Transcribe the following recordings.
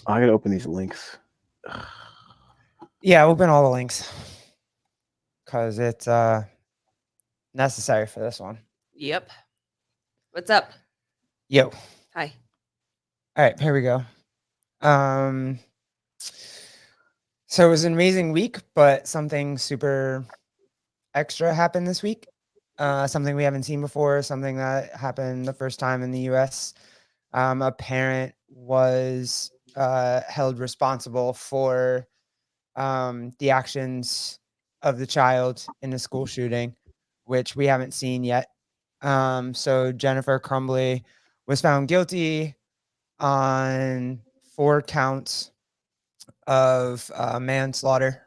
I gotta open these links. Yeah, open all the links because it's necessary for this one. Yep. What's up? Yo. Hi. All right, here we go. Um, so it was an amazing week, but something super extra happened this week. Something we haven't seen before, something that happened the first time in the US. A parent was held responsible for the actions of the child in the school shooting, which we haven't seen yet. So Jennifer Crumbly was found guilty on 4 counts of manslaughter,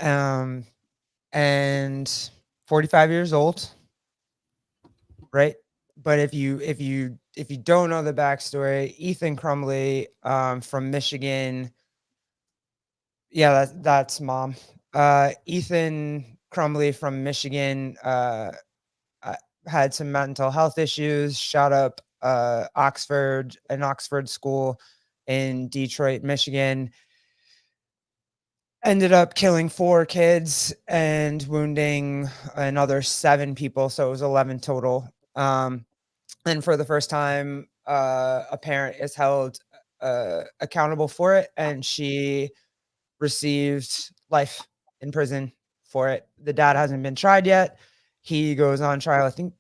um, and 45 years old, right? But if you don't know the backstory, Ethan Crumbly from Michigan, yeah, that's mom. Ethan Crumbly from Michigan uh, had some mental health issues, shot up an Oxford school in Detroit, Michigan, ended up killing 4 kids and wounding another 7 people, so it was 11 total. And for the first time, a parent is held accountable for it, and she received life in prison for it. The dad hasn't been tried yet. He goes on trial, I think.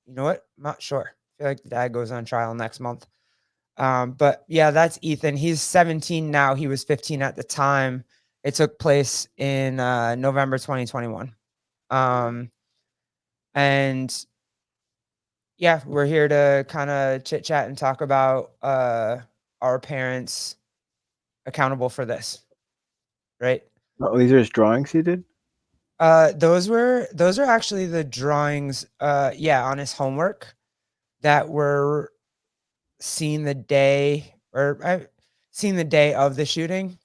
You know what? I'm not sure. I feel like the dad goes on trial next month. But yeah, that's Ethan. He's 17 now. He was 15 at the time. It took place in November 2021. And yeah, we're here to kind of chit chat and talk about our parents accountable for this, right? Oh, these are his drawings he did. Those are actually the drawings. Yeah, on his homework that were seen the day or I seen the day of the shooting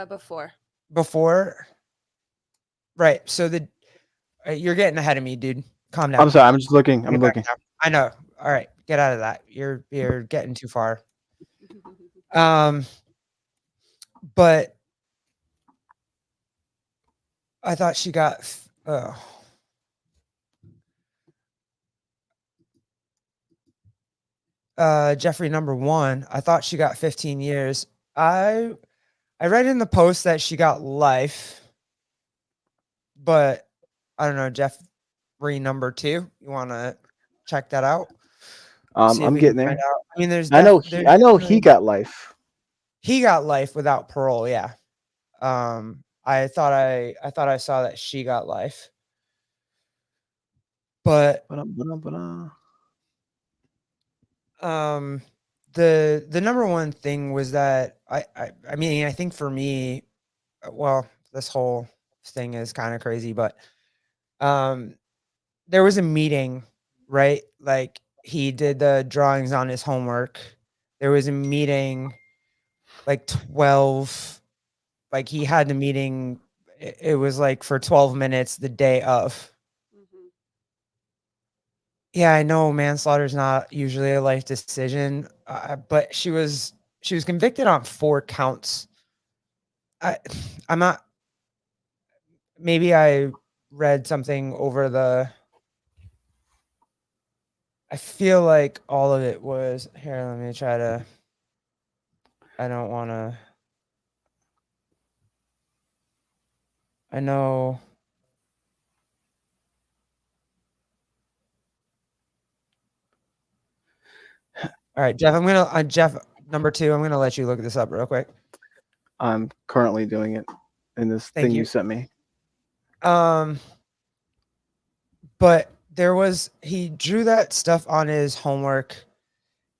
Before. before. Right. So you're getting ahead of me, dude. Calm down. I'm sorry. I'm just looking. I'm Get back looking. now. I know. All right, get out of that. You're getting too far. Um, but I thought she got. Jeffrey number 1. I thought she got 15 years. I read in the post that she got life, but I don't know, Jeffrey number 2. You want to check that out? See if I'm we can getting find there. out. I mean, I know. there's I know he definitely got life. he got life without parole. Yeah. I thought I saw that she got life, but Ba-dum. um, the number one thing was that I mean, I think for me, well, this whole thing is kind of crazy, but um, there was a meeting, right? Like he did the drawings on his homework. There was a meeting like 12, like he had the meeting. It was like for 12 minutes the day of. Mm-hmm. Yeah, I know manslaughter is not usually a life decision, but she was convicted on 4 counts. I I'm not, maybe I read something over the, I feel like all of it was here, let me try to, I don't want to, I know. All right, Jeff, Jeff number 2, I'm going to let you look this up real quick. I'm currently doing it in this Thank thing you you. sent me. Um but he drew that stuff on his homework,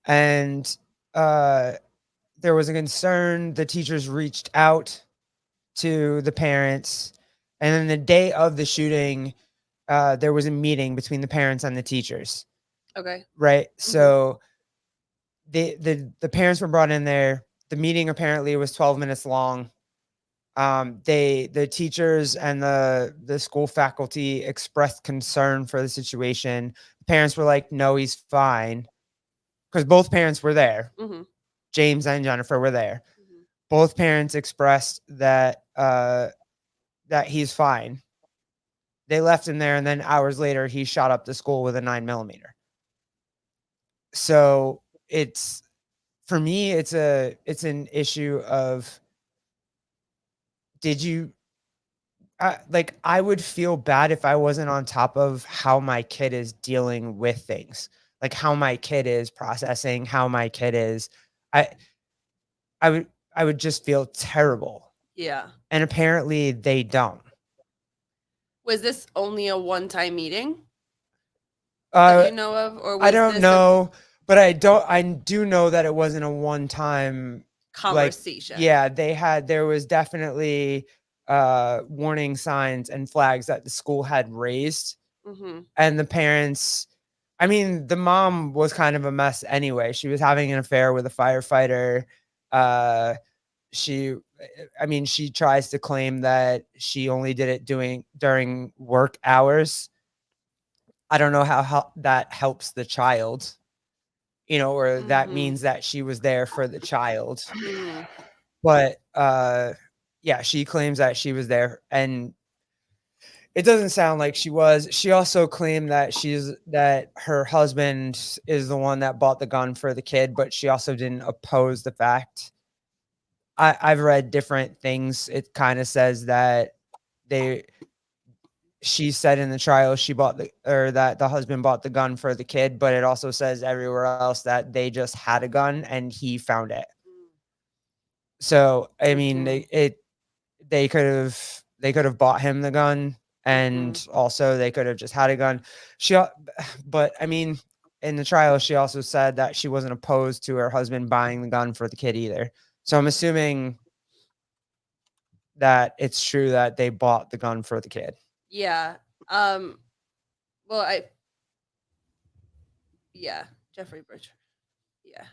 and uh there was a concern. The teachers reached out to the parents, and then the day of the shooting, there was a meeting between the parents and the teachers. Okay. Right. So the parents were brought in there. The meeting apparently was 12 minutes long. The teachers and the school faculty expressed concern for the situation. The parents were like, no, he's fine, because both parents were there. Mm-hmm. James and Jennifer were there. Mhm. Both parents expressed that that he's fine. They left him there, and then hours later, he shot up the school with a 9mm. So it's, for me, it's an issue of, did you like, I would feel bad if I wasn't on top of how my kid is dealing with things, like how my kid is processing, how my kid is. I I would I would just feel terrible, Yeah. and apparently they don't. Was this only a one-time meeting that Uh, you know of, or I was don't this a know, but I do know that it wasn't a one time, like, conversation? yeah, there was definitely warning signs and flags that the school had raised, Mhm. and the parents, I mean, the mom was kind of a mess anyway. She was having an affair with a firefighter. Uh she I mean, she tries to claim that she only did it during work hours. I don't know how that helps the child, or that Mhm. means that she was there for the child. Mhm. But yeah, she claims that she was there, and it doesn't sound like she was. She also claimed that her husband is the one that bought the gun for the kid, but she also didn't oppose the fact. I've read different things. It kind of says that they she said in the trial that the husband bought the gun for the kid, but it also says everywhere else that they just had a gun and he found it. So I mean, Mhm. they could have bought him the gun, and Mhm. also they could have just had a gun. But I mean, in the trial, she also said that she wasn't opposed to her husband buying the gun for the kid either. So I'm assuming that it's true that they bought the gun for the kid. Yeah. Well, yeah, Jeffrey Bridge. Yeah.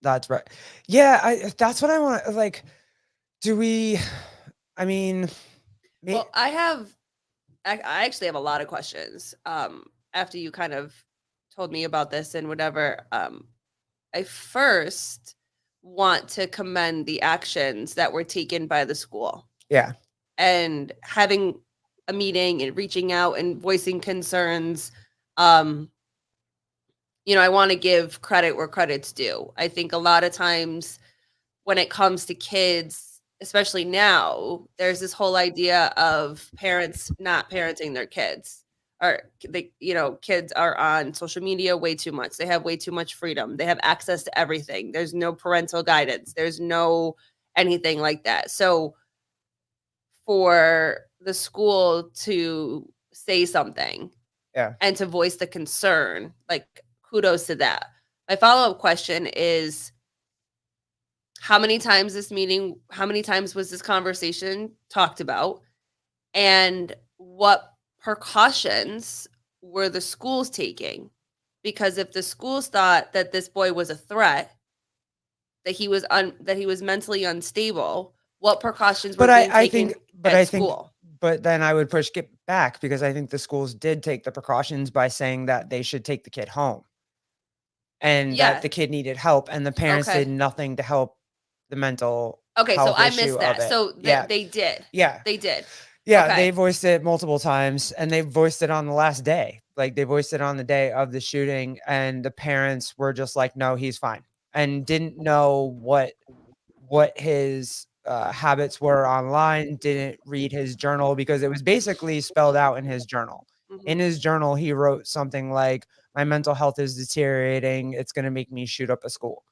That's right. Yeah, that's what I want. Like, do we? I mean, Well, I actually have a lot of questions. After you kind of told me about this and whatever, I first want to commend the actions that were taken by the school yeah, and having a meeting and reaching out and voicing concerns. Um, I want to give credit where credit's due. I think a lot of times when it comes to kids, especially now, there's this whole idea of parents not parenting their kids. Or kids are on social media way too much. They have way too much freedom. They have access to everything. There's no parental guidance. There's no anything like that. So for the school to say something yeah. and to voice the concern, like, kudos to that. My follow-up question is, how many times was this conversation talked about? And what precautions were the schools taking? Because if the schools thought that this boy was a threat, that he was mentally unstable, what precautions were But being I taken think, at school? but then I would push it back, because I think the schools did take the precautions by saying that they should take the kid home and that Yeah. the kid needed help, and the parents Okay. did nothing to help the mental Okay, so health I issue missed of that. it. So Yeah, they did. yeah. They did. Yeah, they Okay. voiced it multiple times, and they voiced it on the last day. Like, they voiced it on the day of the shooting, and the parents were just like, "No, he's fine," and didn't know what his habits were online. Didn't read his journal, because it was basically spelled out in his journal. In Mhm. his journal, he wrote something like, "My mental health is deteriorating. It's going to make me shoot up a school,"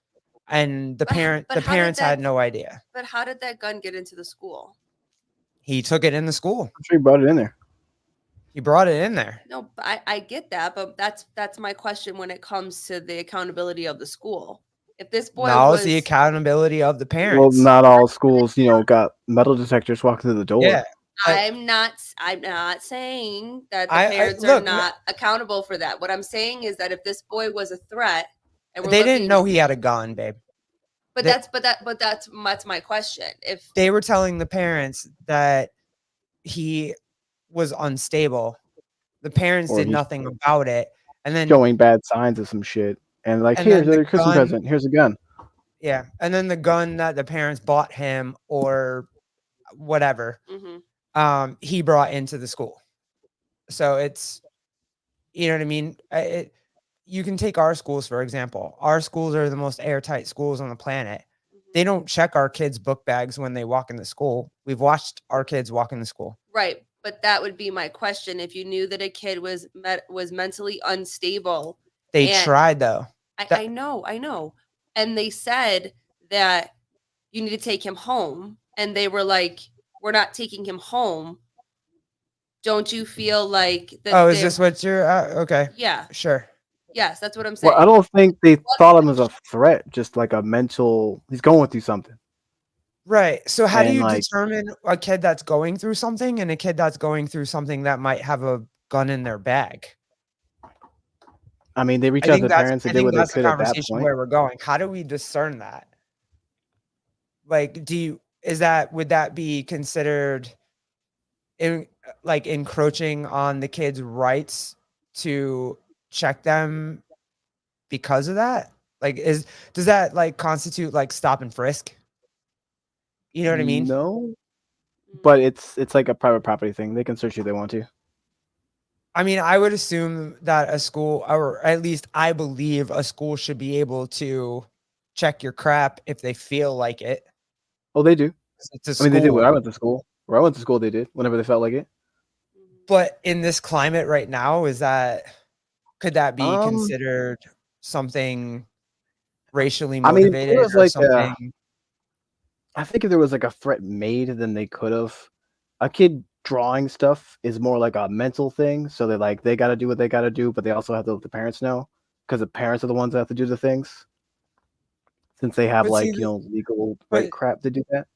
and But the how did parents had that no idea. gun get into the school? He took it in the school. I'm sure you brought it in there. He brought it in there. No, but I get that, but that's my question when it comes to the accountability of the school. If this boy No, it's the was accountability of the Well, parents. not all schools, got metal detectors walking through the door. Yeah. But I'm not saying that the I parents are look, not accountable for that. What I'm saying is that if this boy was a threat and we're they didn't looking, know he had a gun, babe. but They, that's my question. If they were telling the parents that he was unstable. The parents Or did he's nothing about it. And then showing bad signs of some shit. And like, And here's then the your Christmas gun, present. Here's a gun. yeah, and then the gun that the parents bought him or whatever, he brought into the school. So it's, you know what I mean? You can take our schools, for example. Our schools are the most airtight schools on the planet. They don't check our kids' book bags when they walk into school. We've watched our kids walk into school. Right. But that would be my question. If you knew that a kid was mentally unstable. They tried, though. I know. And they said that you need to take him home. And they were like, we're not taking him home. Don't you feel like that? Oh, is this what you're okay? Yeah. Sure. Yes, that's what I'm saying. Well, I don't think they thought him as a threat, just like a mental. He's going through something. Right. So how do And, you like, determine a kid that's going through something and a kid that's going through something that might have a gun in their bag? I mean, they reached I out to think the parents. They did what they that's the could at that conversation point. where we're going. How do we discern that? Like, would that be considered encroaching on the kids' rights to check them because of that? Like, does that like constitute like stop and frisk? You know what I mean? No, but it's like a private property thing. They can search you if they want to. I mean, I would assume that a school, or at least I believe a school should be able to check your crap if they feel like it. Oh, they do. It's a I mean, they did when school. I went to school. Where I went to school, they did whenever they felt like it. But in this climate right now, could that be Um, considered something racially I mean, if there motivated was or like something? I think if there was like a threat made, then they could have. A kid drawing stuff is more like a mental thing, so they got to do what they got to do, but they also have to let the parents know because the parents are the ones that have to do the things, since they have But see, legal right but crap to do that.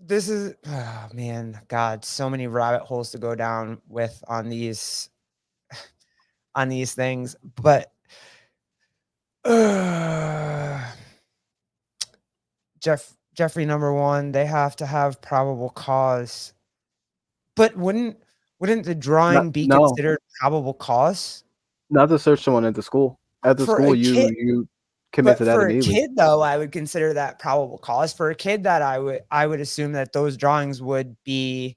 this is, oh man, God, so many rabbit holes to go down with on these things. But Jeffrey, number one, they have to have probable cause. But wouldn't the drawing be No, considered probable cause? not to search someone at the school. At the For school, a kid, you commit but to that for a immediately. kid though, I would consider that probable cause. For a kid, that I would assume that those drawings would be,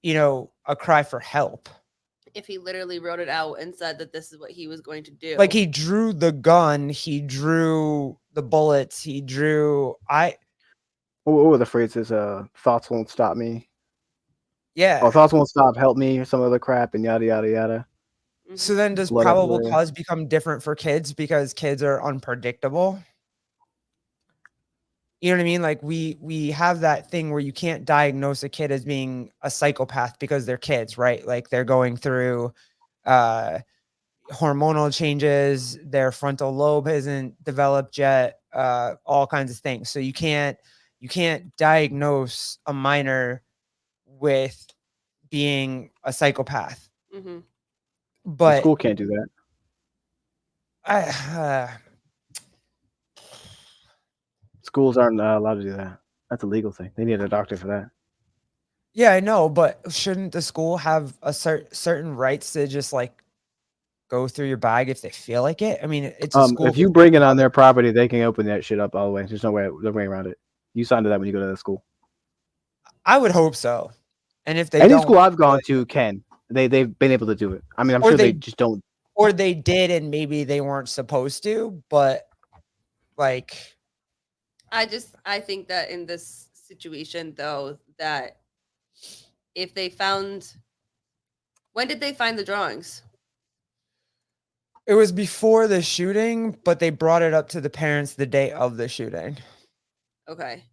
a cry for help. If he literally wrote it out and said that this is what he was going to do. Like he drew the gun, he drew the bullets, he drew What were the phrases? Thoughts won't stop me. yeah. Oh, thoughts won't stop. Help me, or some other crap, and yada yada yada. So then does Blood probable everywhere. cause become different for kids because kids are unpredictable? You know what I mean? Like we have that thing where you can't diagnose a kid as being a psychopath because they're kids, right? Like they're going through hormonal changes, their frontal lobe isn't developed yet, all kinds of things. So you can't diagnose a minor with being a psychopath. Mm-hmm. The But school can't do that. Schools aren't allowed to do that. That's a legal thing. They need a doctor for that. yeah, I know, but shouldn't the school have a certain rights to just like go through your bag if they feel like it? I mean, it's a school. If you bring it on their property, they can open that shit up all the way. There's no way around it. You signed to that when you go to the school. I would hope so. And if they Any don't, school I've gone to can. They've been able to do it. I mean, I'm Or sure they- they just don't. or they did and maybe they weren't supposed to, but like I think that in this situation though, that if they found, when did they find the drawings? it was before the shooting, but they brought it up to the parents the day of the shooting. Okay.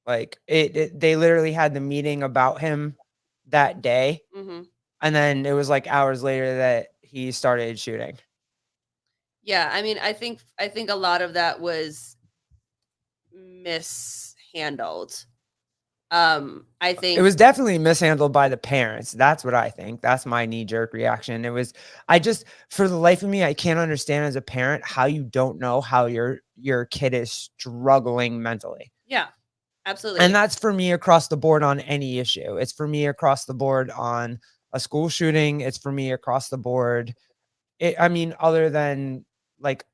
Like they literally had the meeting about him that day. Mm-hmm. And then it was like hours later that he started shooting. Yeah, I mean, I think a lot of that was mishandled. I think It was definitely mishandled by the parents. That's what I think. That's my knee-jerk reaction. For the life of me, I can't understand as a parent how you don't know how your kid is struggling mentally. Yeah, absolutely. And that's for me across the board on any issue. It's for me across the board on a school shooting. It's for me across the board. Other than like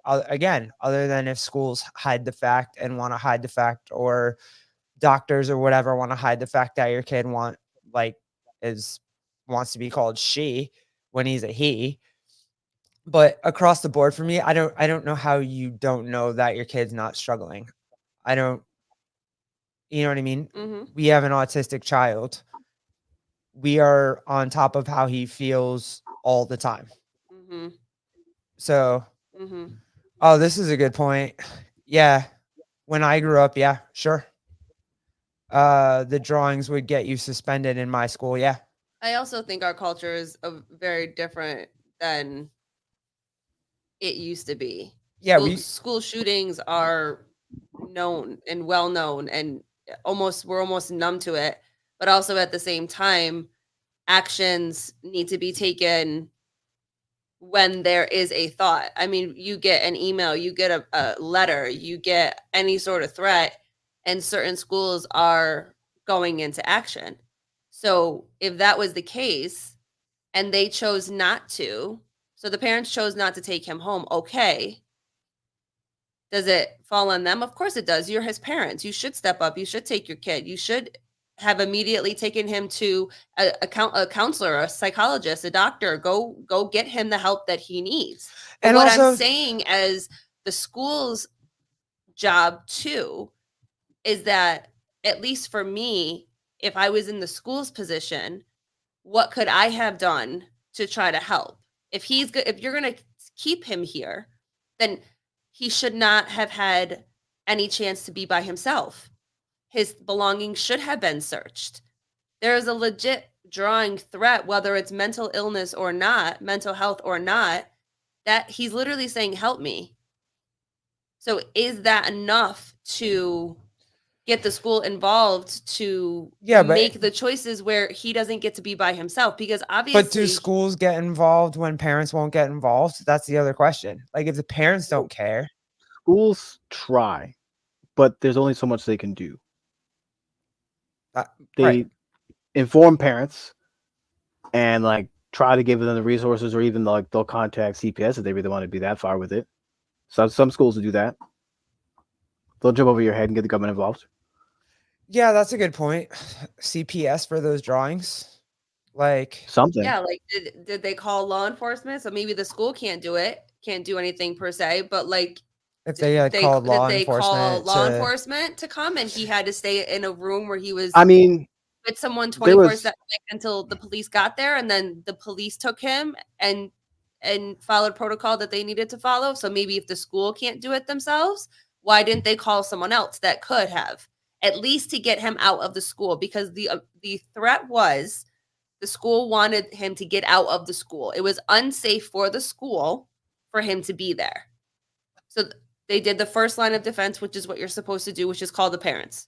again, other than if schools hide the fact and want to hide the fact, or doctors or whatever want to hide the fact that your kid wants to be called she when he's a he. But across the board for me, I don't know how you don't know that your kid's not struggling. I don't, you know what I mean? Mm-hmm. We have an autistic child. We are on top of how he feels all the time. Mm-hmm. So, Mm-hmm. oh, this is a good point. Yeah. When I grew up, yeah, sure. The drawings would get you suspended in my school. Yeah. I also think our culture is very different than it used to be. Yeah, School shootings are known and well known, and we're almost numb to it. But also at the same time, actions need to be taken when there is a thought. I mean, you get an email, you get a letter, you get any sort of threat, and certain schools are going into action. So if that was the case and they chose not to, so the parents chose not to take him home, okay. Does it fall on them? Of course it does. You're his parents. You should step up. You should take your kid. You should have immediately taken him to a counselor, a psychologist, a doctor. Go get him the help that he needs. But and what also, I'm saying as the school's job too is that, at least for me, if I was in the school's position, what could I have done to try to help? If you're going to keep him here, then he should not have had any chance to be by himself. His belongings should have been searched. There is a legit drawing threat, whether it's mental illness or not, mental health or not, that he's literally saying, help me. So is that enough to get the school involved to make the choices where he doesn't get to be by himself? Because obviously, but do schools get involved when parents won't get involved? That's the other question. Like, if the parents don't care, schools try, but there's only so much they can do. They right. inform parents and like try to give them the resources, or even like they'll contact CPS if they really want to be that far with it. So some schools will do that. They'll jump over your head and get the government involved. Yeah, that's a good point. CPS for those drawings, like something. Yeah, like did they call law enforcement? So maybe the school can't do anything per se, but like if they had called law enforcement to come, and he had to stay in a room where he was, I mean, with someone 24/7 until the police got there, and then the police took him and followed protocol that they needed to follow. So maybe if the school can't do it themselves, why didn't they call someone else that could have, at least to get him out of the school? Because the threat was, the school wanted him to get out of the school. It was unsafe for the school for him to be there. So they did the first line of defense, which is what you're supposed to do, which is call the parents.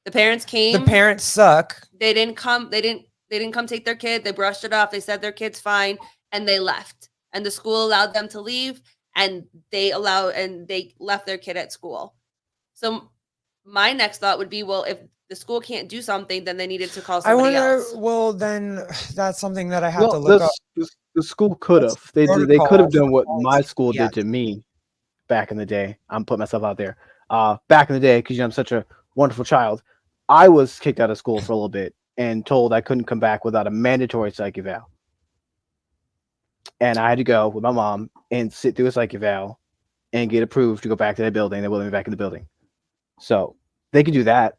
The parents came. The parents suck. They didn't come. They didn't come take their kid. They brushed it off. They said their kid's fine, and they left. And the school allowed them to leave, and they left their kid at school. So my next thought would be, well, if the school can't do something, then they needed to call somebody else. Well, then that's something that I have to look up. The school could have. They could have done what my school did to me back in the day. I'm putting myself out there. Back in the day, because I'm such a wonderful child, I was kicked out of school for a little bit and told I couldn't come back without a mandatory psych eval. And I had to go with my mom and sit through a psych eval and get approved to go back to that building. They let me back in the building. So they could do that.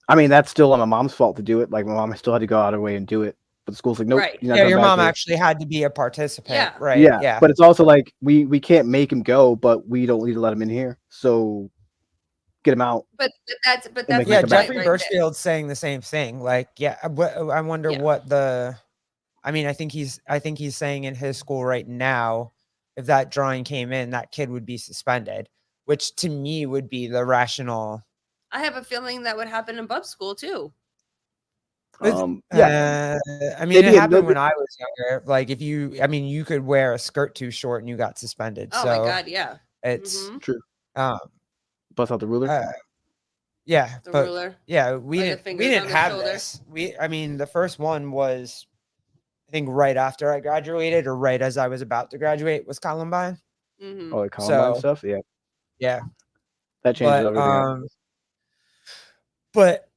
I mean, that's still on my mom's fault to do it. Like, my mom still had to go out of her way and do it. But the school's like, nope. Right. Yeah, your mom actually had to be a participant. Yeah. Right. Yeah. But it's also like, we can't make him go, but we don't need to let him in here. So get him out. But that's yeah. Jeffrey Birchfield's saying the same thing. Like, yeah, I wonder what the. I mean, I think he's saying in his school right now, if that drawing came in, that kid would be suspended, which to me would be the rational. I have a feeling that would happen in Bub's school too. Yeah. I mean, it happened when I was younger. Like, you could wear a skirt too short and you got suspended. Oh so my God, yeah. It's true. Bust out the ruler. Yeah, ruler. Yeah, we didn't have this. The first one was, I think, right after I graduated, or right as I was about to graduate, was Columbine. Mm-hmm. Oh, like Columbine So stuff. Yeah, yeah, that changes but everything up. but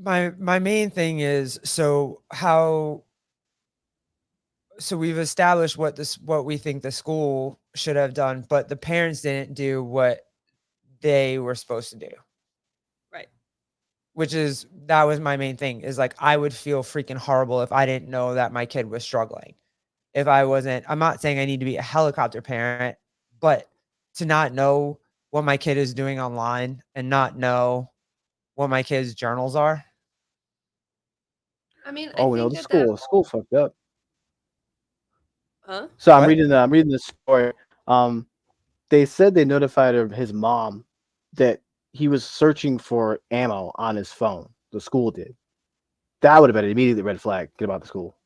my main thing is so we've established what we think the school should have done, but the parents didn't do what they were supposed to do. Right. That was my main thing, is like I would feel freaking horrible if I didn't know that my kid was struggling. If I wasn't, I'm not saying I need to be a helicopter parent, but to not know what my kid is doing online and not know what my kid's journals are. I mean, I Oh no, think the that school's fucked up. huh? So What? I'm reading this story. Um, they said they notified his mom that he was searching for ammo on his phone. The school did. That would have been an immediate red flag. Get about the school.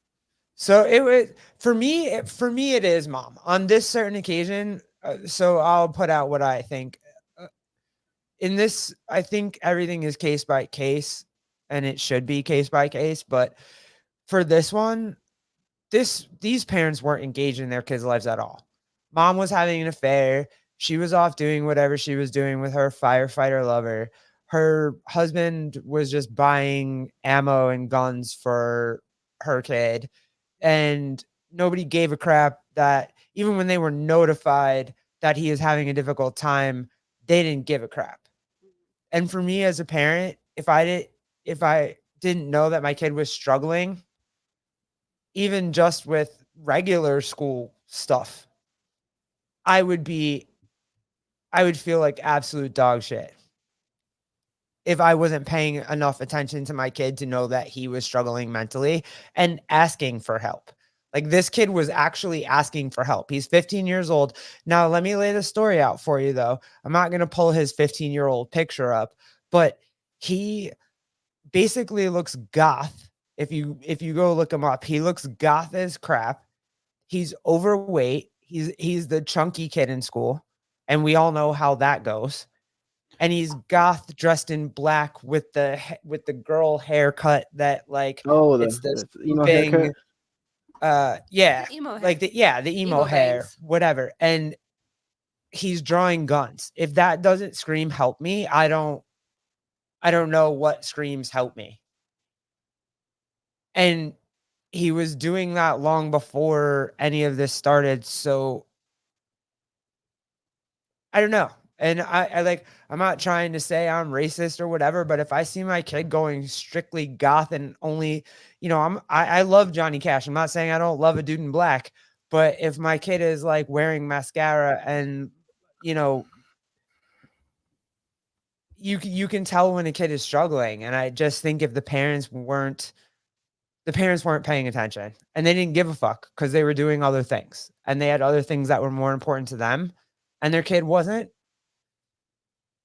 So it was for me it is mom on this certain occasion. So I'll put out what I think. Uh, in this, I think everything is case by case, and it should be case by case. But for this one, these parents weren't engaged in their kids' lives at all. Mom was having an affair. She was off doing whatever she was doing with her firefighter lover. Her husband was just buying ammo and guns for her kid, and nobody gave a crap that even when they were notified that he is having a difficult time, they didn't give a crap. And for me as a parent, if I didn't know that my kid was struggling, even just with regular school stuff, I would be I would feel like absolute dog shit if I wasn't paying enough attention to my kid to know that he was struggling mentally and asking for help. Like, this kid was actually asking for help. He's 15 years old. Now, let me lay the story out for you, though. I'm not going to pull his 15-year-old picture up, but he basically looks goth. If you go look him up, he looks goth as crap. He's overweight. He's the chunky kid in school, and we all know how that goes. And he's goth, dressed in black with the girl haircut that, like, Oh, it's the the emo swooping, haircut. yeah, The emo like the emo emo hair, bangs. whatever. And he's drawing guns. If that doesn't scream help me, I don't know what screams help me. And he was doing that long before any of this started, so I don't know. And I like, I'm not trying to say I'm racist or whatever, but if I see my kid going strictly goth and only, I love Johnny Cash. I'm not saying I don't love a dude in black, but if my kid is like wearing mascara and, you know, you can tell when a kid is struggling. And I just think if the parents weren't paying attention, and they didn't give a fuck because they were doing other things, and they had other things that were more important to them, and their kid wasn't.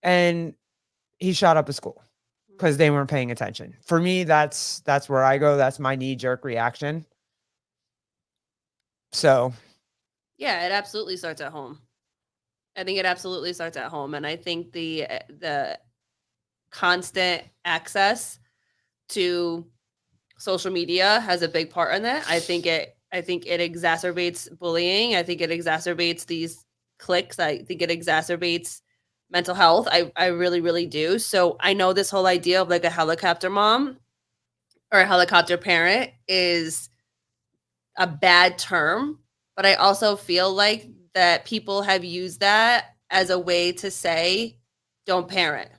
And he shot up a school because they weren't paying attention. For me, that's where I go. That's my knee jerk reaction. So Yeah, it absolutely starts at home. I think it absolutely starts at home, and I think the constant access to social media has a big part in that. I think it exacerbates bullying. I think it exacerbates these cliques. I think it exacerbates mental health. I really really do. So I know this whole idea of like a helicopter mom or a helicopter parent is a bad term, but I also feel like that people have used that as a way to say don't parent.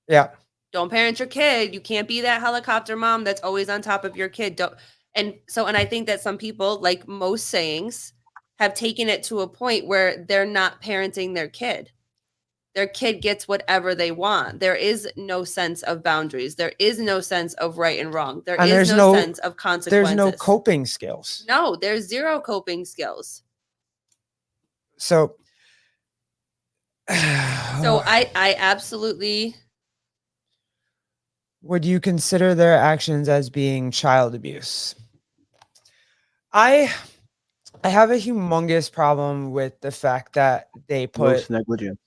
yeah, Don't parent your kid. You can't be that helicopter mom that's always on top of your kid. Don't and I think that some people, like most sayings, have taken it to a point where they're not parenting their kid. Their kid gets whatever they want. There is no sense of boundaries. There is no sense of right and wrong. There and is no sense of there's no consequences. coping skills. No, there's zero coping skills. So So I absolutely would you consider their actions as being child abuse? I I have a humongous problem with the fact that they put Gross negligence.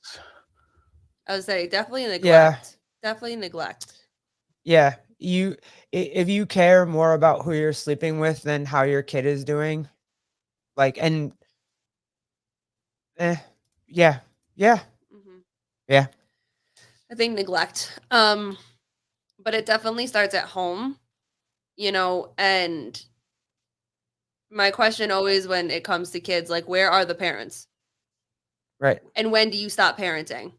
I would say definitely yeah, neglect. Definitely neglect. yeah, if you care more about who you're sleeping with than how your kid is doing, like, and Yeah. Mhm. Yeah. I think neglect. But it definitely starts at home, and my question always when it comes to kids, like, where are the parents? Right. And when do you stop parenting?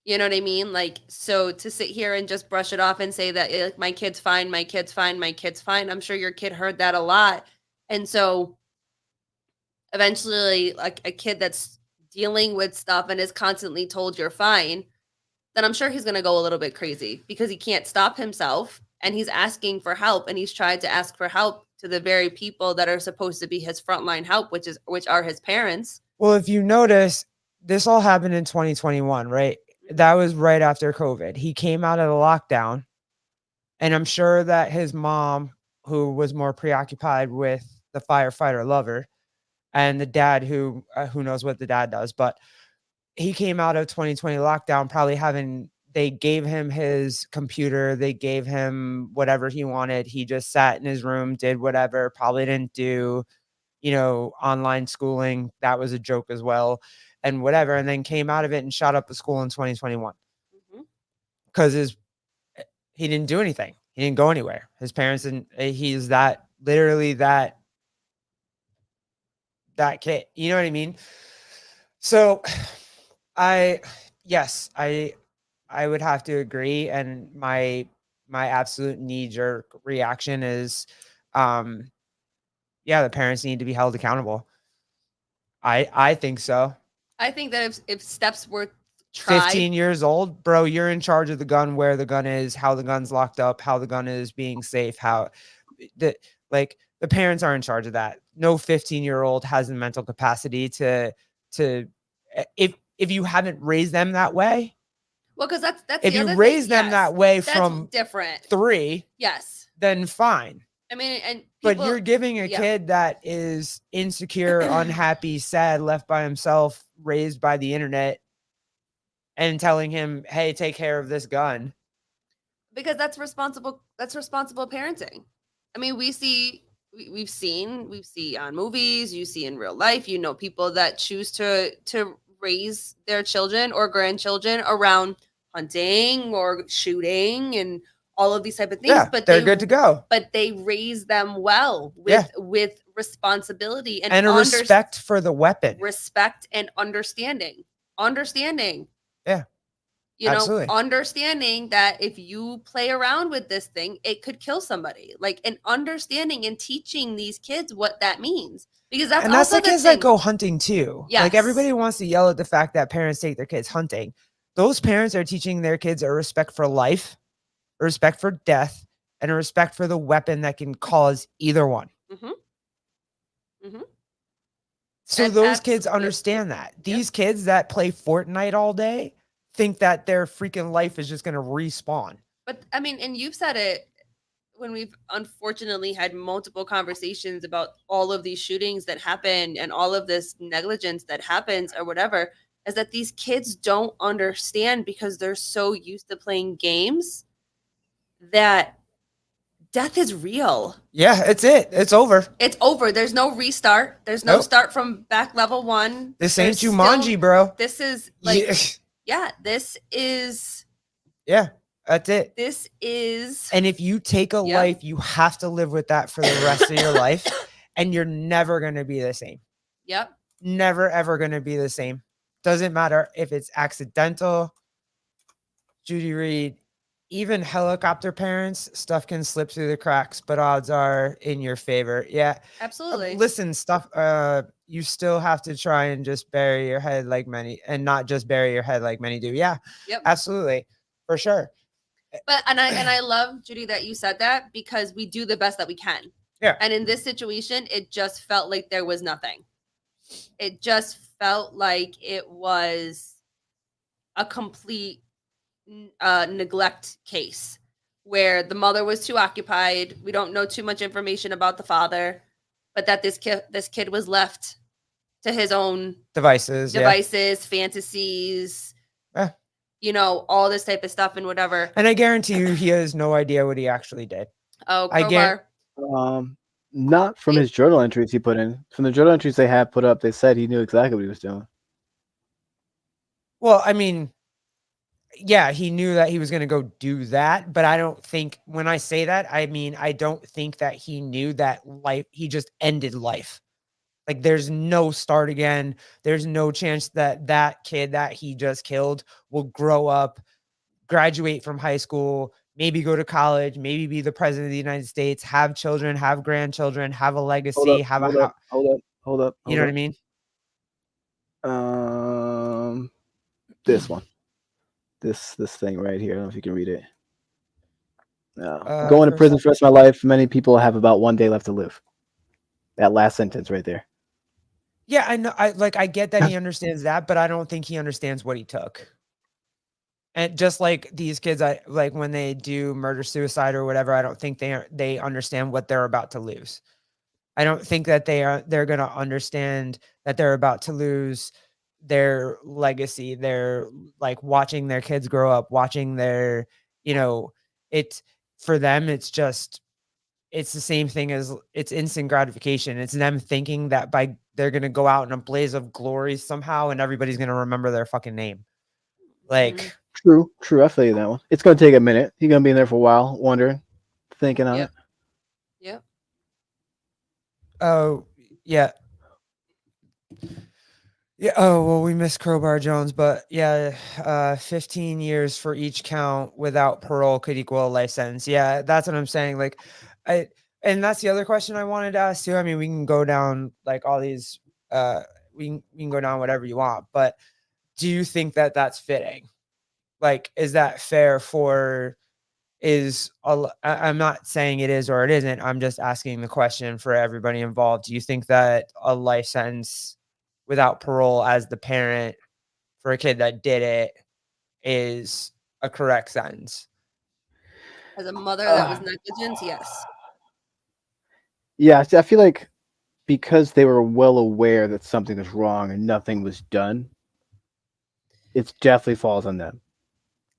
You know what I mean? Like, so to sit here and just brush it off and say that like my kid's fine, my kid's fine, my kid's fine. I'm sure your kid heard that a lot. And so eventually, like a kid that's dealing with stuff and is constantly told you're fine, then I'm sure he's going to go a little bit crazy because he can't stop himself and he's asking for help and he's tried to ask for help to the very people that are supposed to be his frontline help, which are his parents. Well, if you notice, this all happened in 2021, right? That was right after COVID. He came out of the lockdown, and I'm sure that his mom, who was more preoccupied with the firefighter lover, and the dad, who knows what the dad does, but he came out of 2020 lockdown probably they gave him his computer, they gave him whatever he wanted. He just sat in his room, did whatever, probably didn't do, online schooling. That was a joke as well, and whatever. And then came out of it and shot up the school in 2021 Mhm. because he didn't do anything. He didn't go anywhere. His parents didn't. He's that literally that kid. You know what I mean? So, I yes, I would have to agree, and my absolute knee jerk reaction is, yeah, the parents need to be held accountable. I think so. I think that if steps were tried, 15 years old, bro, you're in charge of the gun, where the gun is, how the gun's locked up, how the gun is being safe, how the the parents are in charge of that. No 15-year-old has the mental capacity to if you haven't raised them that way. well, because that's If the you other raise thing. them Yes, that way that's from different. 3, Yes, then fine. I mean, and But people, you're giving a yeah. kid that is insecure, unhappy, sad, left by himself, raised by the internet, and telling him, "Hey, take care of this gun." because that's responsible parenting. I mean, we see on movies, you see in real life, people that choose to raise their children or grandchildren around hunting or shooting and all of these type of things, Yeah, but they're good to go. but they raise them well Yeah. with responsibility And a respect for the weapon. respect and understanding. Yeah. Absolutely. Understanding that if you play around with this thing, it could kill somebody. Like, and understanding and teaching these kids what that means, because that's the also kids thing. that go hunting too. Like, Yes. everybody wants to yell at the fact that parents take their kids hunting. Those parents are teaching their kids a respect for life, a respect for death, and a respect for the weapon that can cause either one. Mhm. Mhm. So those kids Absolutely. understand that. Yep. These kids that play Fortnite all day think that their freaking life is just going to respawn. But I mean, and you've said it when we've unfortunately had multiple conversations about all of these shootings that happen and all of this negligence that happens or whatever, is that these kids don't understand because they're so used to playing games that death is real. Yeah, it's over. It's over. There's no restart. There's no start from back level 1. This ain't Jumanji, bro. This is like, this is. Yeah, that's it. This is. And if you take a life, you have to live with that for the rest of your life. And you're never going to be the same. Yep. Never, ever going to be the same. Doesn't matter if it's accidental. Judy Reed, even helicopter parents, stuff can slip through the cracks, but odds are in your favor. Yeah. Absolutely. Listen, you still have to try and just bury your head like many, and not just bury your head like many do. Yeah. Yep. Absolutely. For sure. But and I love, Judy, that you said that, because we do the best that we can. Yeah. And in this situation, it just felt like there was nothing. It just felt like it was a complete neglect case where the mother was too occupied. We don't know too much information about the father, but that this kid was left to his own devices, fantasies, all this type of stuff and whatever. And I guarantee you, he has no idea what he actually did. Oh, Crowbar. Not from his journal entries he put in. From the journal entries they had put up, they said he knew exactly what he was doing. Well, I mean, yeah, he knew that he was going to go do that, but I don't think when I say that, I mean, I don't think that he knew that life, he just ended life. Like there's no start again. There's no chance that that kid that he just killed will grow up, graduate from high school, maybe go to college, maybe be the president of the United States, have children, have grandchildren, have a Hold legacy, up, have a hold up, house. hold up, hold up, You know hold what I up. mean? This one. This thing right here. I don't know if you can read it. Going to First, prison for the rest of my life. Many people have about 1 day left to live. That last sentence right there. yeah, I know. I get that he understands that, but I don't think he understands what he took. And just like these kids, I like when they do murder suicide or whatever, I don't think they understand what they're about to lose. I don't think that they're going to understand that they're about to lose their legacy. They're like watching their kids grow up, watching their, you know, it's for them it's the same thing as it's instant gratification. It's them thinking that by they're going to go out in a blaze of glory somehow and everybody's going to remember their fucking name. Like True. I feel you that one. It's gonna take a minute. He's gonna be in there for a while, wondering, thinking on it. Yep. oh, yeah. Yeah. Oh, well, we missed Crowbar Jones, but yeah, 15 years for each count without parole could equal a life sentence. Yeah, that's what I'm saying. Like, and that's the other question I wanted to ask too. I mean, we can go down like all these, we can go down whatever you want, but do you think that that's fitting? Like, is that fair for, I'm not saying it is or it isn't. I'm just asking the question for everybody involved. Do you think that a life sentence without parole as the parent for a kid that did it is a correct sentence? As a mother that was negligent, yes. Yeah, see, I feel like because they were well aware that something was wrong and nothing was done, it definitely falls on them.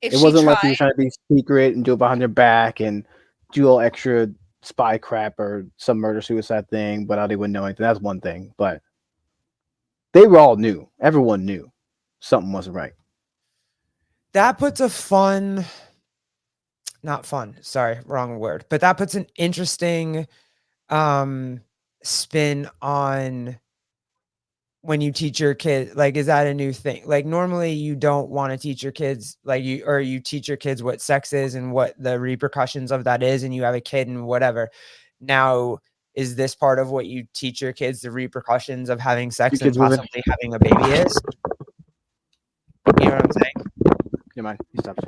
If It she wasn't like he tried, was trying to be secret and do it behind their back and do all extra spy crap or some murder suicide thing, but how they wouldn't know anything. That's one thing. But they were all knew. Everyone knew something wasn't right. That puts not fun, sorry, wrong word, but that puts an interesting spin on when you teach your kid. Like, is that a new thing? Like normally you don't want to teach your kids like you teach your kids what sex is and what the repercussions of that is, and you have a kid and whatever. Now, is this part of what you teach your kids, the repercussions of having Your sex and kids moving? possibly having a baby is? You know what I'm saying? Never mind. He stopped.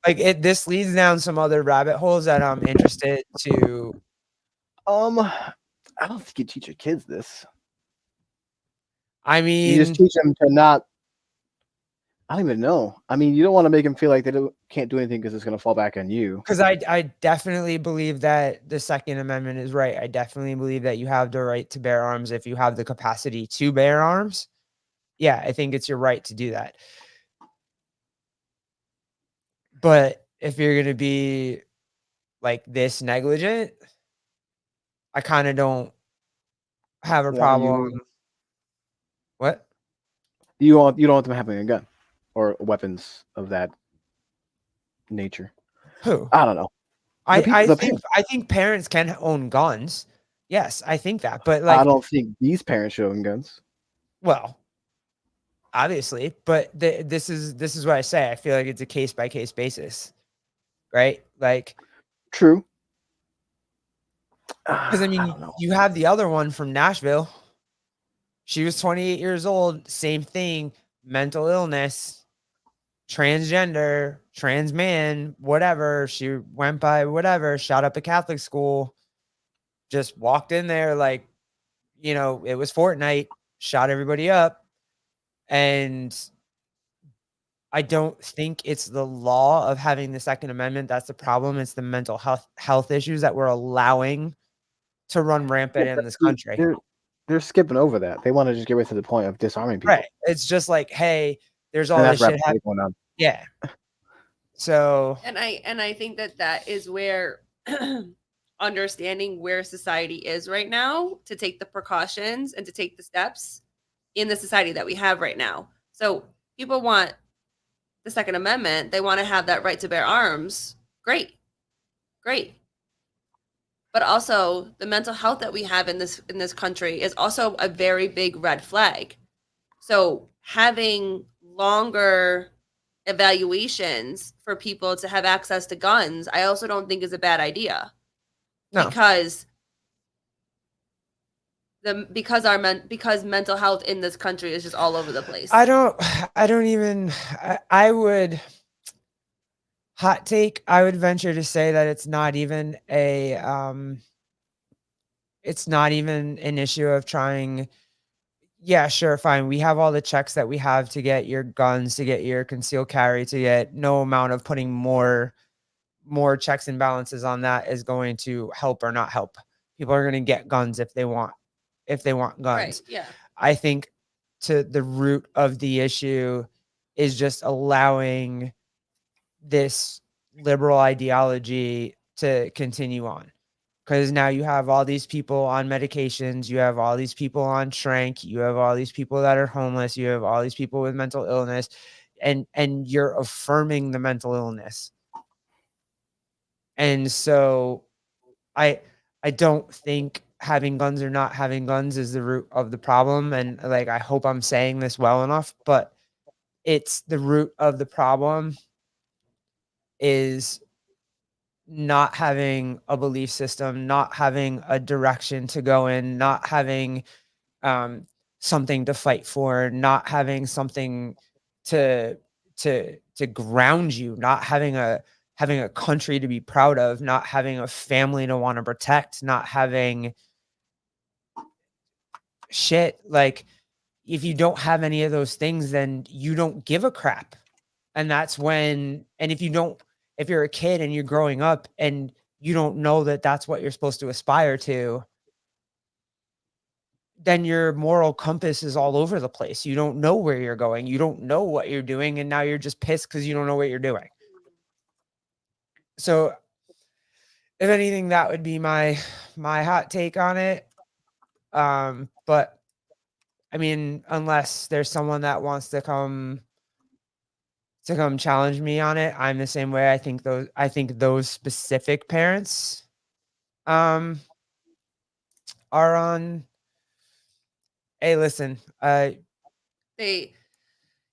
Like this leads down some other rabbit holes that I'm interested to. I don't think you teach your kids this. I You just mean, teach them to not. I don't even know. I mean, you don't want to make them feel like they can't do anything because it's going to fall back on you. because I definitely believe that the Second Amendment is right. I definitely believe that you have the right to bear arms if you have the capacity to bear arms. Yeah, I think it's your right to do that. But if you're going to be like this negligent, I kind of don't have a Why you? problem. What? You don't want them having a gun or weapons of that nature. Who? I don't know. The parents. I think parents can own guns. Yes, I think that. But I like, don't think these parents should own guns. well, obviously, but this is what I say. I feel like it's a case by case basis, right? Like, True. because I I mean, don't know. you have the other one from Nashville. She was 28 years old, same thing, mental illness, transgender, trans man, whatever. She went by whatever, shot up a Catholic school, just walked in there like, it was Fortnite, shot everybody up. And I don't think it's the law of having the Second Amendment that's the problem. It's the mental health issues that we're allowing to run rampant in this country. They're skipping over that. They want to just get right to the point of disarming people. Right. It's just like, hey, there's And all that's this shit rapidly going on. Yeah. So and I think that is where understanding where society is right now to take the precautions and to take the steps in the society that we have right now. So people want the Second Amendment, they want to have that right to bear arms. Great. But also the mental health that we have in this country is also a very big red flag. So having longer evaluations for people to have access to guns, I also don't think is a bad idea. No. Because because mental health in this country is just all over the place. I would hot take. I would venture to say that it's not even an issue of trying. Yeah, sure, fine. We have all the checks that we have to get your guns, to get your concealed carry, to get no amount of putting more checks and balances on that is going to help or not help. People are going to get guns if they want guns. Right, yeah. I think to the root of the issue is just allowing this liberal ideology to continue on. Because now you have all these people on medications, you have all these people on tranq, you have all these people that are homeless, you have all these people with mental illness, and you're affirming the mental illness. And so I don't think having guns or not having guns is the root of the problem. And like, I hope I'm saying this well enough, but it's the root of the problem is not having a belief system, not having a direction to go in, not having something to fight for, not having something to ground you, not having a country to be proud of, not having a family to want to protect, not having shit. Like, if you don't have any of those things, then you don't give a crap. And that's when, and if you're a kid and you're growing up and you don't know that that's what you're supposed to aspire to, then your moral compass is all over the place. You don't know where you're going. You don't know what you're doing. And now you're just pissed because you don't know what you're doing. So if anything, that would be my hot take on it. But I mean, unless there's someone that wants to come challenge me on it, I'm the same way. I think those specific parents are on. Hey, listen, They,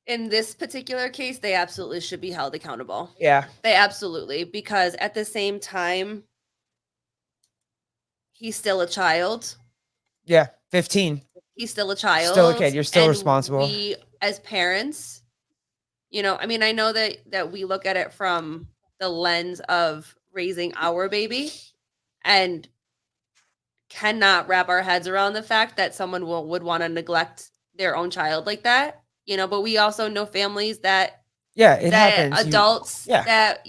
in this particular case, they absolutely should be held accountable. yeah, They absolutely, because at the same time, he's still a child. yeah, 15. He's still a child. Still a kid. You're still and responsible. We, as parents, I mean, I know that we look at it from the lens of raising our baby and cannot wrap our heads around the fact that someone would want to neglect their own child like that, but we also know families that it happens. Adults that,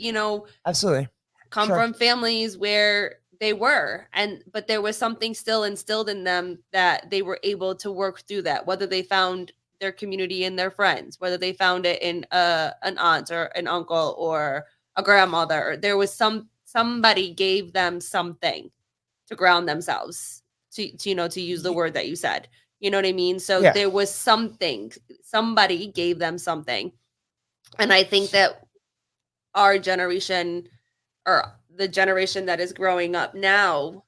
absolutely come from families where they were, but there was something still instilled in them that they were able to work through that, whether they found their community in their friends, whether they found it in an aunt or an uncle or a grandmother, or there was somebody gave them something to ground themselves, to use the word that you said, you know what I mean? So there was somebody gave them something. And I think that our generation, or the generation that is growing up now,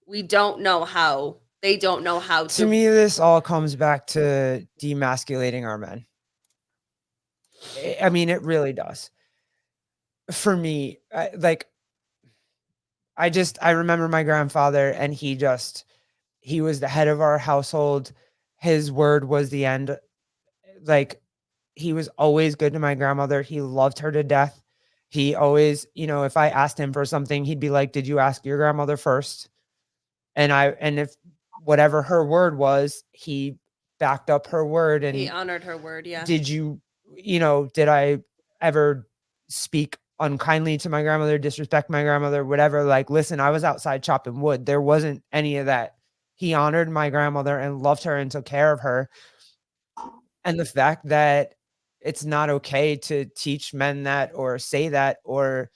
they don't know how to me, this all comes back to demasculating our men. I mean, it really does. For me, I remember my grandfather, and he was the head of our household. His word was the end. Like, he was always good to my grandmother. He loved her to death. He always, if I asked him for something, he'd be like, "Did you ask your grandmother first?" And if whatever her word was, he backed up her word, and he honored her word. Yeah. Did did I ever speak unkindly to my grandmother, disrespect my grandmother, whatever? Like, listen, I was outside chopping wood. There wasn't any of that. He honored my grandmother and loved her and took care of her. And the fact that it's not okay to teach men that, or say that, or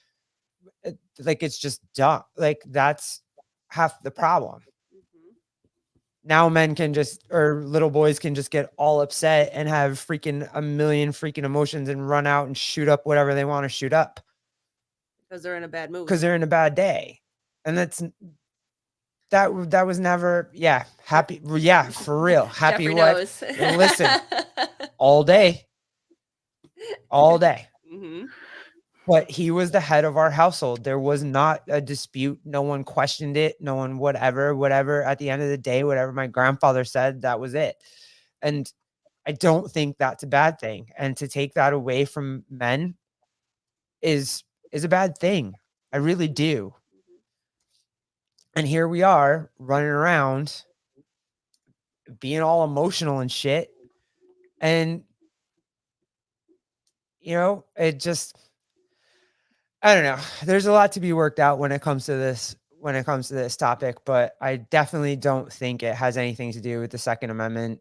like, it's just dumb. Like, that's half the problem. Mhm. Now men can just, or little boys can just get all upset and have freaking a million freaking emotions and run out and shoot up whatever they want to shoot up Because they're in a bad mood. because they're in a bad day. And that was never, happy. Yeah, for real. Happy Jeffrey wife. knows. Listen, all day. Hmm. But he was the head of our household. There was not a dispute. No one questioned it. No one, whatever. At the end of the day, whatever my grandfather said, that was it. And I don't think that's a bad thing. And to take that away from men is a bad thing. I really do. And here we are running around being all emotional and shit. And, it just, I don't know. There's a lot to be worked out when it comes to this topic, but I definitely don't think it has anything to do with the Second Amendment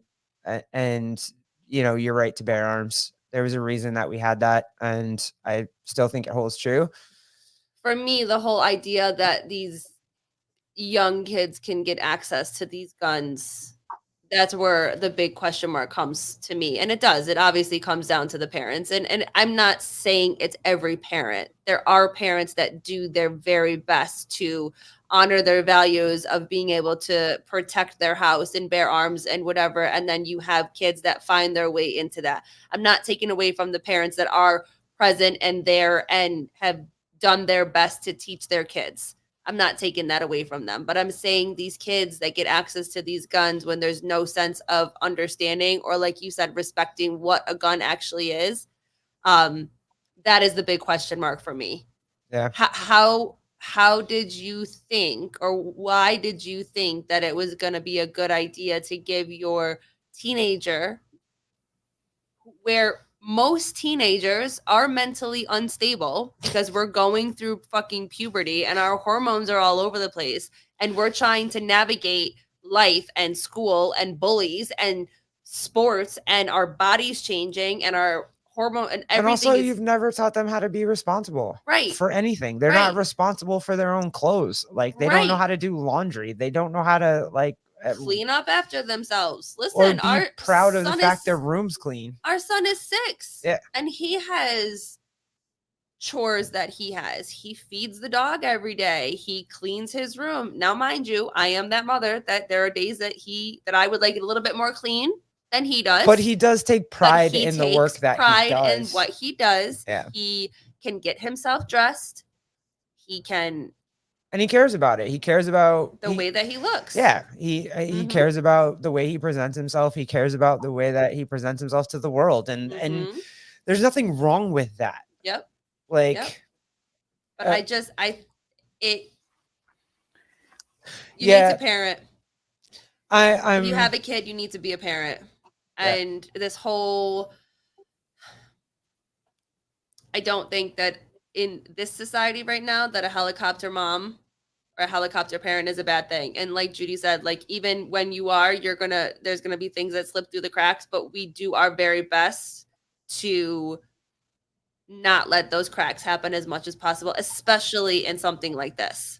and your right to bear arms. There was a reason that we had that, and I still think it holds true. For me, the whole idea that these young kids can get access to these guns, that's where the big question mark comes to me. And it does. It obviously comes down to the parents. And I'm not saying it's every parent. There are parents that do their very best to honor their values of being able to protect their house and bear arms and whatever. And then you have kids that find their way into that. I'm not taking away from the parents that are present and there and have done their best to teach their kids. I'm not taking that away from them, but I'm saying these kids that get access to these guns when there's no sense of understanding or, like you said, respecting what a gun actually is, that is the big question mark for me. Yeah. How did you think, or why did you think that it was going to be a good idea to give your teenager, where most teenagers are mentally unstable because we're going through fucking puberty and our hormones are all over the place and we're trying to navigate life and school and bullies and sports and our bodies changing and our hormone and everything. And also, is, you've never taught them how to be responsible for anything. They're not Right. responsible for their own clothes. Like, they don't know how to do laundry. They don't know how to, like, clean up after themselves. or Listen, be our proud of the son fact is- their room's clean. Our son is 6. Yeah. And he has chores that he has. He feeds the dog every day. He cleans his room. Now, mind you, I am that mother that there are days that I would like it a little bit more clean than he does. But he does take pride in the work that he does. In what he does. Yeah. He can get himself dressed. He can. And he cares about it. He cares about the way that he looks. Yeah. He cares about the way he presents himself. He cares about the way that he presents himself to the world. And there's nothing wrong with that. Yep. Like, but you need to parent. If you have a kid, you need to be a parent. And this whole, I don't think that in this society right now that a helicopter mom or a helicopter parent is a bad thing. And like Judy said, like, even when you are, there's gonna be things that slip through the cracks, but we do our very best to not let those cracks happen as much as possible, especially in something like this.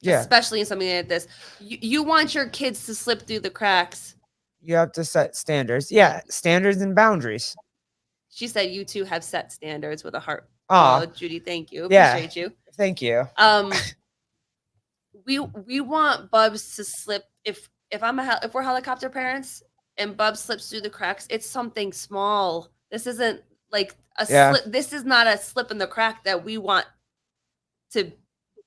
Yeah. Especially in something like this. You want your kids to slip through the cracks. You have to set standards. Yeah, standards and boundaries. She said you two have set standards with a heart. Oh, Judy, thank you. Yeah. Appreciate you. Thank you. We want Bubs to slip if we're helicopter parents and Bubs slips through the cracks, it's something small. This isn't like a slip. This is not a slip in the crack that we want to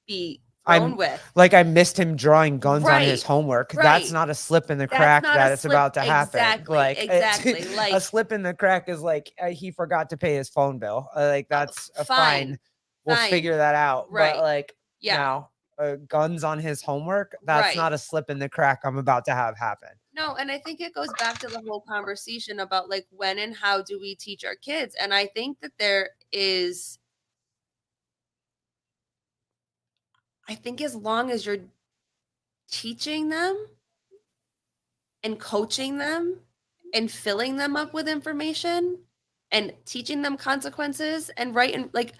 be thrown with. Like, I missed him drawing guns on his homework. That's not a slip in the crack that it's about to happen. Exactly. Like, a slip in the crack is like he forgot to pay his phone bill. Like, that's a fine. We'll figure that out. But like, now guns on his homework, that's not a slip in the crack I'm about to have happen. No, and I think it goes back to the whole conversation about like when and how do we teach our kids. And I think that I think as long as you're teaching them and coaching them and filling them up with information and teaching them consequences and like,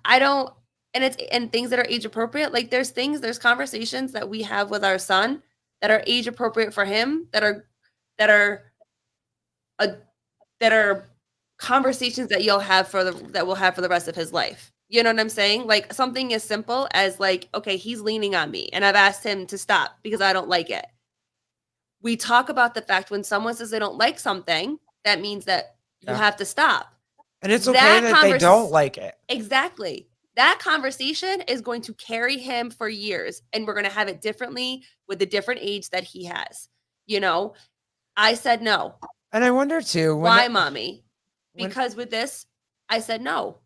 I don't, and things that are age appropriate. Like there's conversations that we have with our son that are age appropriate for him, that are conversations that we'll have for the rest of his life. You know what I'm saying? Like something as simple as like, okay, he's leaning on me and I've asked him to stop because I don't like it. We talk about the fact when someone says they don't like something, that means that you have to stop. And it's okay that they don't like it. Exactly. That conversation is going to carry him for years, and we're going to have it differently with the different age that he has. You know, I said no. And I wonder too. Why, mommy? Because with this, I said no.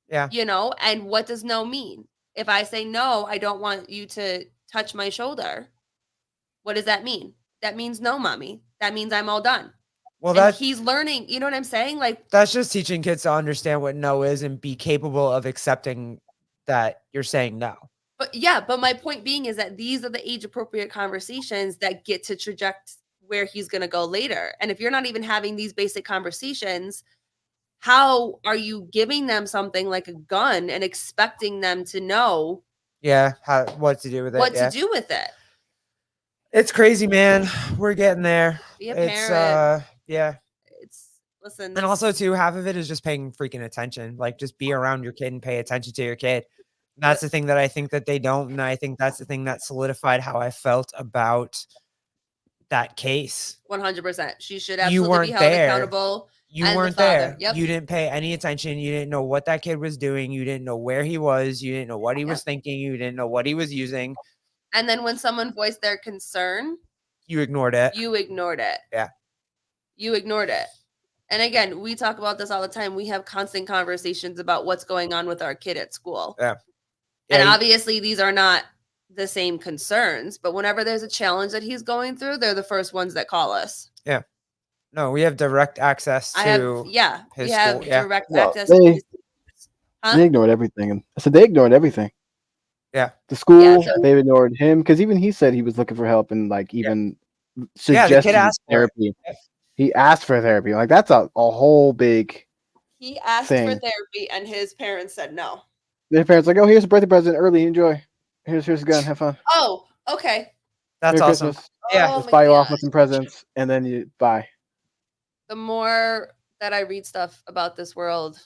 Yeah. You know, and what does no mean? If I say no, I don't want you to touch my shoulder. What does that mean? That means no, mommy. That means I'm all done. Well, he's learning. You know what I'm saying? Like that's just teaching kids to understand what no is and be capable of accepting that you're saying no. But my point being is that these are the age appropriate conversations that get to traject where he's going to go later. And if you're not even having these basic conversations, how are you giving them something like a gun and expecting them to know what to do with it? It's crazy, man. We're getting there. Be a parent. And also too, half of it is just paying freaking attention. Like just be around your kid and pay attention to your kid. That's the thing that I think that they don't. And I think that's the thing that solidified how I felt about that case. 100%. She should absolutely be held accountable. You weren't there. Yep. You didn't pay any attention. You didn't know what that kid was doing. You didn't know where he was. You didn't know what he was thinking. You didn't know what he was using. And then when someone voiced their concern, you ignored it. Yeah. You ignored it. And again, we talk about this all the time. We have constant conversations about what's going on with our kid at school. Yeah. And obviously these are not the same concerns, but whenever there's a challenge that he's going through, they're the first ones that call us. Yeah. No, we have direct access to his school. Direct access to his They ignored everything. I said they ignored everything. Yeah. The school, they ignored him because even he said he was looking for help and like even suggested therapy. He asked for therapy. Like that's a whole big He asked for therapy and his parents said no. Their parents like, oh, here's a birthday present early. Enjoy. Here's a gun. Have fun. Oh, okay. That's Merry awesome. Christmas. Yeah. Just buy you off with some presents and then you buy. The more that I read stuff about this world,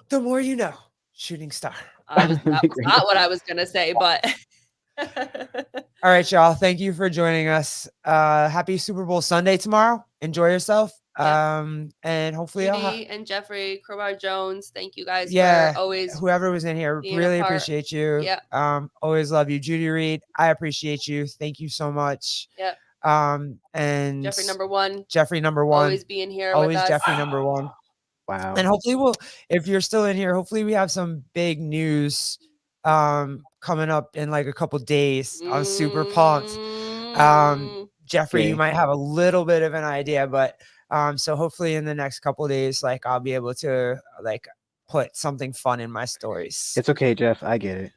the more you know. Shooting star. That was not what I was going to say, but. All right, y'all. Thank you for joining us. Happy Super Bowl Sunday tomorrow. Enjoy yourself. And hopefully Judy and Jeffrey, Crowbar Jones, thank you guys for always. Whoever was in here, really appreciate you. Yeah. Always love you. Judy Reed, I appreciate you. Thank you so much. Yep. And Jeffrey number one. Always being here. Always with us. Jeffrey number one. Wow. And hopefully if you're still in here, hopefully we have some big news coming up in like a couple days. I'm super pumped. Jeffrey, you might have a little bit of an idea, but so hopefully in the next couple of days, like I'll be able to like put something fun in my stories. It's okay, Jeff. I get it.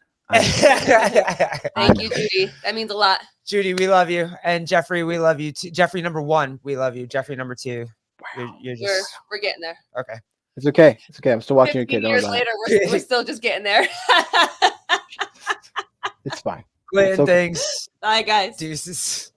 Thank you, Judy. That means a lot. Judy, we love you. And Jeffrey, we love you too. Jeffrey number one, we love you. Jeffrey number two. Wow. We're getting there. Okay. It's okay. It's okay. I'm still watching your kid. Years later, we're still just getting there. It's fine. Clinton, thanks. Bye, guys. Deuces.